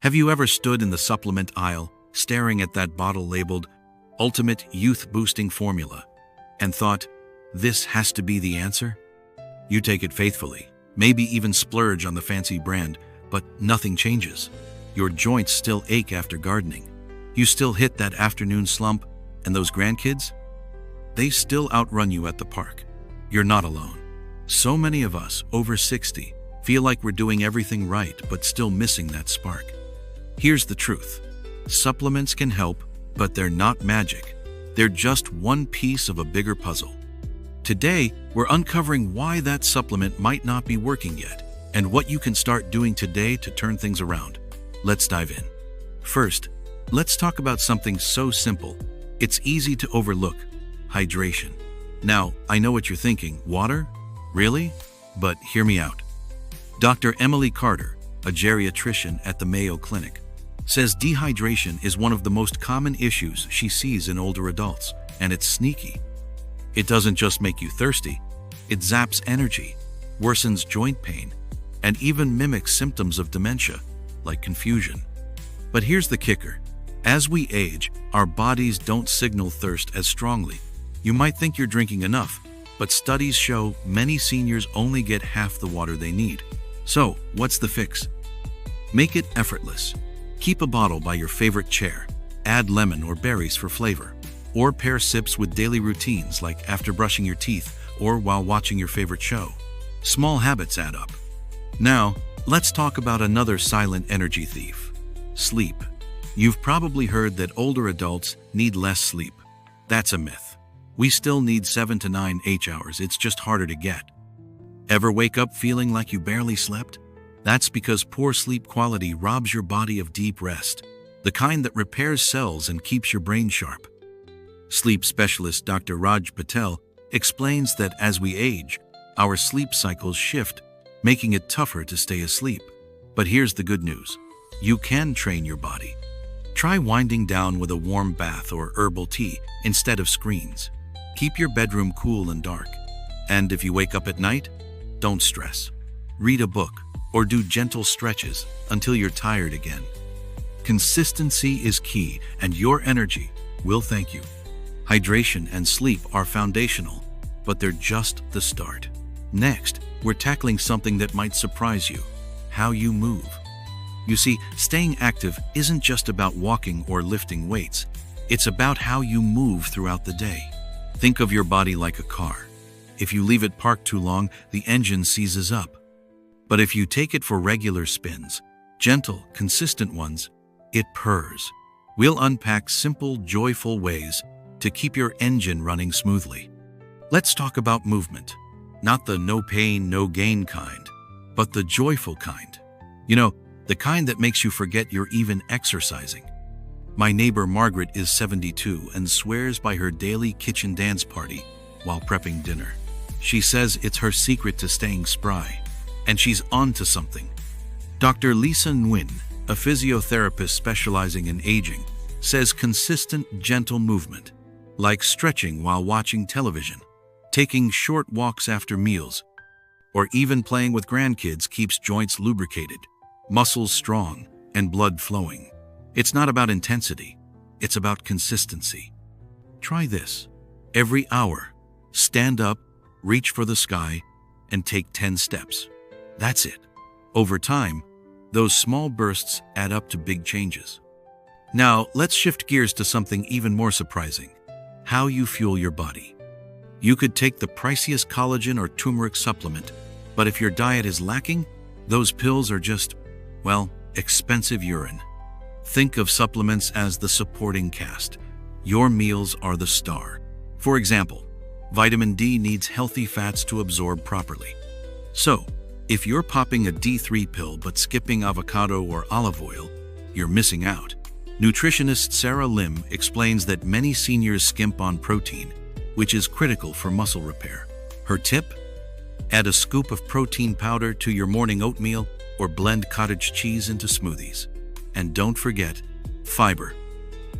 Have you ever stood in the supplement aisle, staring at that bottle labeled Ultimate Youth Boosting Formula, and thought, this has to be the answer? You take it faithfully, maybe even splurge on the fancy brand, but nothing changes. Your joints still ache after gardening. You still hit that afternoon slump, and those grandkids? They still outrun you at the park. You're not alone. So many of us, over 60, feel like we're doing everything right but still missing that spark. Here's the truth. Supplements can help, but they're not magic. They're just one piece of a bigger puzzle. Today, we're uncovering why that supplement might not be working yet, and what you can start doing today to turn things around. Let's dive in. First, let's talk about something so simple. It's easy to overlook: hydration. Now, I know what you're thinking. Water? Really? But hear me out. Dr. Emily Carter, a geriatrician at the Mayo Clinic, says dehydration is one of the most common issues she sees in older adults, and it's sneaky. It doesn't just make you thirsty, it zaps energy, worsens joint pain, and even mimics symptoms of dementia, like confusion. But here's the kicker. As we age, our bodies don't signal thirst as strongly. You might think you're drinking enough, but studies show many seniors only get half the water they need. So, what's the fix? Make it effortless. Keep a bottle by your favorite chair. Add lemon or berries for flavor. Or pair sips with daily routines like after brushing your teeth or while watching your favorite show. Small habits add up. Now, let's talk about another silent energy thief: sleep. You've probably heard that older adults need less sleep. That's a myth. We still need 7 to 9 hours, it's just harder to get. Ever wake up feeling like you barely slept? That's because poor sleep quality robs your body of deep rest, the kind that repairs cells and keeps your brain sharp. Sleep specialist Dr. Raj Patel explains that as we age, our sleep cycles shift, making it tougher to stay asleep. But here's the good news. You can train your body. Try winding down with a warm bath or herbal tea instead of screens. Keep your bedroom cool and dark. And if you wake up at night, don't stress. Read a book or do gentle stretches until you're tired again. Consistency is key, and your energy will thank you. Hydration and sleep are foundational, but they're just the start. Next, we're tackling something that might surprise you: how you move. You see, staying active isn't just about walking or lifting weights. It's about how you move throughout the day. Think of your body like a car. If you leave it parked too long, the engine seizes up. But if you take it for regular spins, gentle, consistent ones, it purrs. We'll unpack simple, joyful ways to keep your engine running smoothly. Let's talk about movement. Not the no pain, no gain kind, but the joyful kind. You know, the kind that makes you forget you're even exercising. My neighbor Margaret is 72 and swears by her daily kitchen dance party while prepping dinner. She says it's her secret to staying spry, and she's on to something. Dr. Lisa Nguyen, a physiotherapist specializing in aging, says consistent, gentle movement, like stretching while watching television, taking short walks after meals, or even playing with grandkids, keeps joints lubricated, muscles strong, and blood flowing. It's not about intensity, it's about consistency. Try this. Every hour, stand up, reach for the sky, and take 10 steps. That's it. Over time, those small bursts add up to big changes. Now, let's shift gears to something even more surprising: how you fuel your body. You could take the priciest collagen or turmeric supplement, but if your diet is lacking, those pills are just, well, expensive urine. Think of supplements as the supporting cast. Your meals are the star. For example, vitamin D needs healthy fats to absorb properly. So, if you're popping a D3 pill but skipping avocado or olive oil, you're missing out. Nutritionist Sarah Lim explains that many seniors skimp on protein, which is critical for muscle repair. Her tip? Add a scoop of protein powder to your morning oatmeal or blend cottage cheese into smoothies. And don't forget, fiber.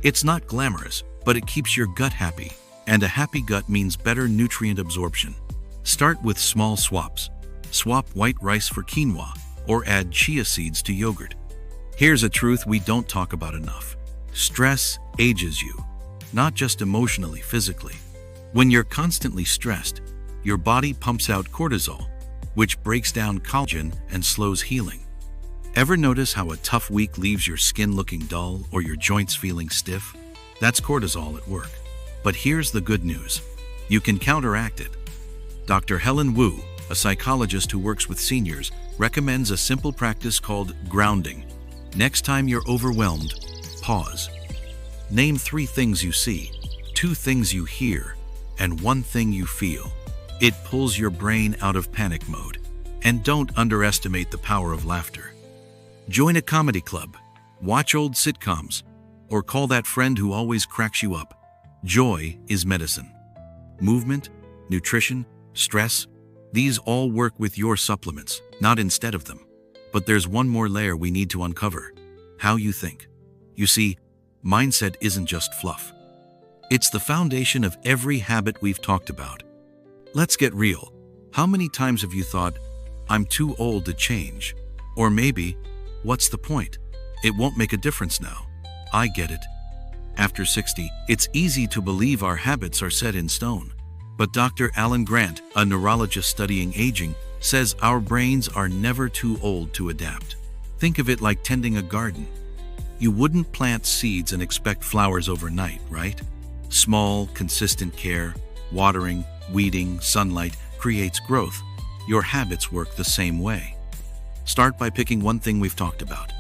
It's not glamorous, but it keeps your gut happy, and a happy gut means better nutrient absorption. Start with small swaps. Swap white rice for quinoa, or add chia seeds to yogurt. Here's a truth we don't talk about enough. Stress ages you, not just emotionally, physically. When you're constantly stressed, your body pumps out cortisol, which breaks down collagen and slows healing. Ever notice how a tough week leaves your skin looking dull or your joints feeling stiff? That's cortisol at work. But here's the good news. You can counteract it. Dr. Helen Wu, a psychologist who works with seniors, recommends a simple practice called grounding. Next time you're overwhelmed, pause. Name 3 things you see, 2 things you hear, and 1 thing you feel. It pulls your brain out of panic mode. And don't underestimate the power of laughter. Join a comedy club, watch old sitcoms, or call that friend who always cracks you up. Joy is medicine. Movement, nutrition, stress, these all work with your supplements, not instead of them. But there's one more layer we need to uncover: how you think. You see, mindset isn't just fluff. It's the foundation of every habit we've talked about. Let's get real. How many times have you thought, "I'm too old to change"? Or maybe, "What's the point? It won't make a difference now." I get it. After 60, it's easy to believe our habits are set in stone. But Dr. Alan Grant, a neurologist studying aging, says our brains are never too old to adapt. Think of it like tending a garden. You wouldn't plant seeds and expect flowers overnight, right? Small, consistent care, watering, weeding, sunlight creates growth. Your habits work the same way. Start by picking one thing we've talked about.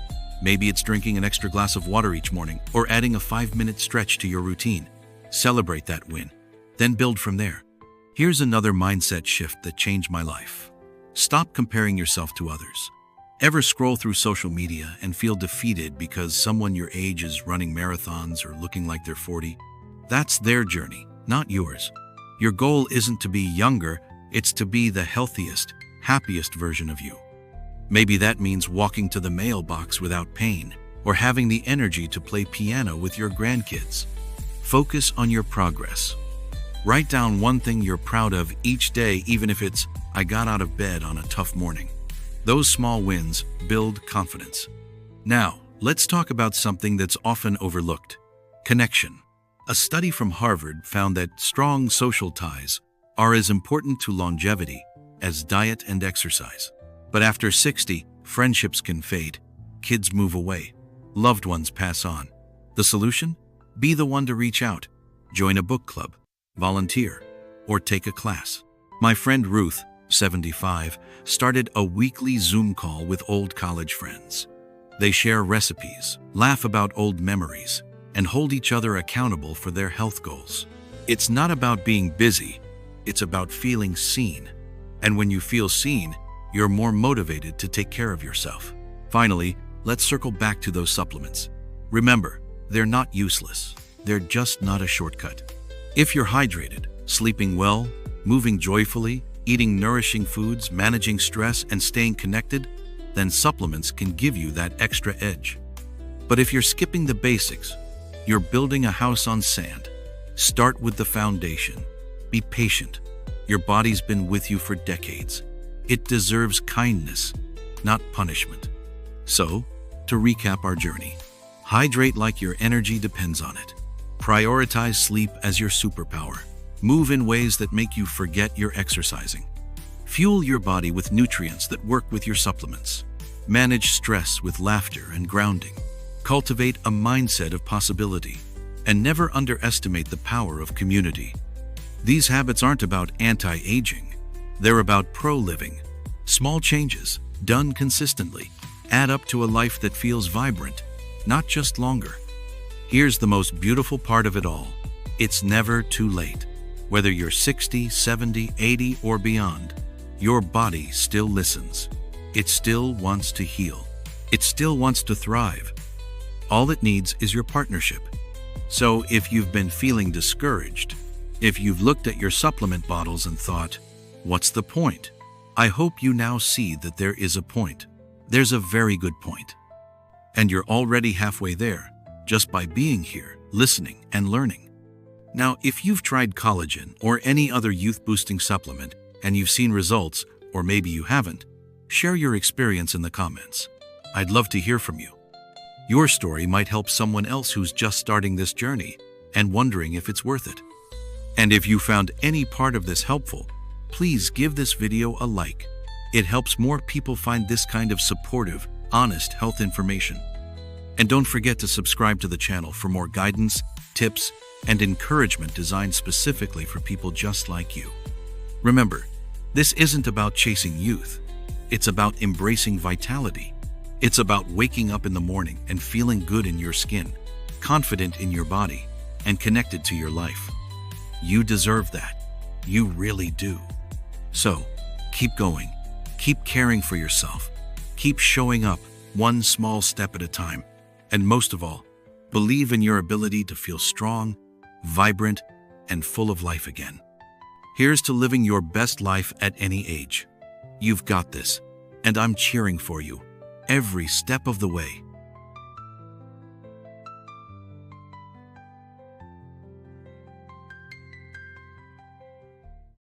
Maybe it's drinking an extra glass of water each morning or adding a 5-minute stretch to your routine. Celebrate that win, then build from there. Here's another mindset shift that changed my life. Stop comparing yourself to others. Ever scroll through social media and feel defeated because someone your age is running marathons or looking like they're 40? That's their journey, not yours. Your goal isn't to be younger, it's to be the healthiest, happiest version of you. Maybe that means walking to the mailbox without pain, or having the energy to play piano with your grandkids. Focus on your progress. Write down one thing you're proud of each day, even if it's, "I got out of bed on a tough morning." Those small wins build confidence. Now, let's talk about something that's often overlooked: connection. A study from Harvard found that strong social ties are as important to longevity as diet and exercise. But after 60, friendships can fade, kids move away, loved ones pass on. The solution? Be the one to reach out. Join a book club, volunteer, or take a class. My friend Ruth, 75, started a weekly Zoom call with old college friends. They share recipes, laugh about old memories, and hold each other accountable for their health goals. It's not about being busy, it's about feeling seen. And when you feel seen, you're more motivated to take care of yourself. Finally, let's circle back to those supplements. Remember, they're not useless. They're just not a shortcut. If you're hydrated, sleeping well, moving joyfully, eating nourishing foods, managing stress, and staying connected, then supplements can give you that extra edge. But if you're skipping the basics, you're building a house on sand. Start with the foundation. Be patient. Your body's been with you for decades. It deserves kindness, not punishment. So, to recap our journey, hydrate like your energy depends on it. Prioritize sleep as your superpower. Move in ways that make you forget you're exercising. Fuel your body with nutrients that work with your supplements. Manage stress with laughter and grounding. Cultivate a mindset of possibility. And never underestimate the power of community. These habits aren't about anti-aging. They're about pro-living. Small changes, done consistently, add up to a life that feels vibrant, not just longer. Here's the most beautiful part of it all. It's never too late. Whether you're 60, 70, 80, or beyond, your body still listens. It still wants to heal. It still wants to thrive. All it needs is your partnership. So if you've been feeling discouraged, if you've looked at your supplement bottles and thought, "What's the point?" I hope you now see that there is a point. There's a very good point. And you're already halfway there, just by being here, listening, and learning. Now, if you've tried collagen or any other youth-boosting supplement and you've seen results, or maybe you haven't, share your experience in the comments. I'd love to hear from you. Your story might help someone else who's just starting this journey and wondering if it's worth it. And if you found any part of this helpful, please give this video a like. It helps more people find this kind of supportive, honest health information. And don't forget to subscribe to the channel for more guidance, tips, and encouragement designed specifically for people just like you. Remember, this isn't about chasing youth. It's about embracing vitality. It's about waking up in the morning and feeling good in your skin, confident in your body, and connected to your life. You deserve that. You really do. So, keep going. Keep caring for yourself. Keep showing up one small step at a time. And most of all, believe in your ability to feel strong, vibrant, and full of life again. Here's to living your best life at any age. You've got this, and I'm cheering for you every step of the way.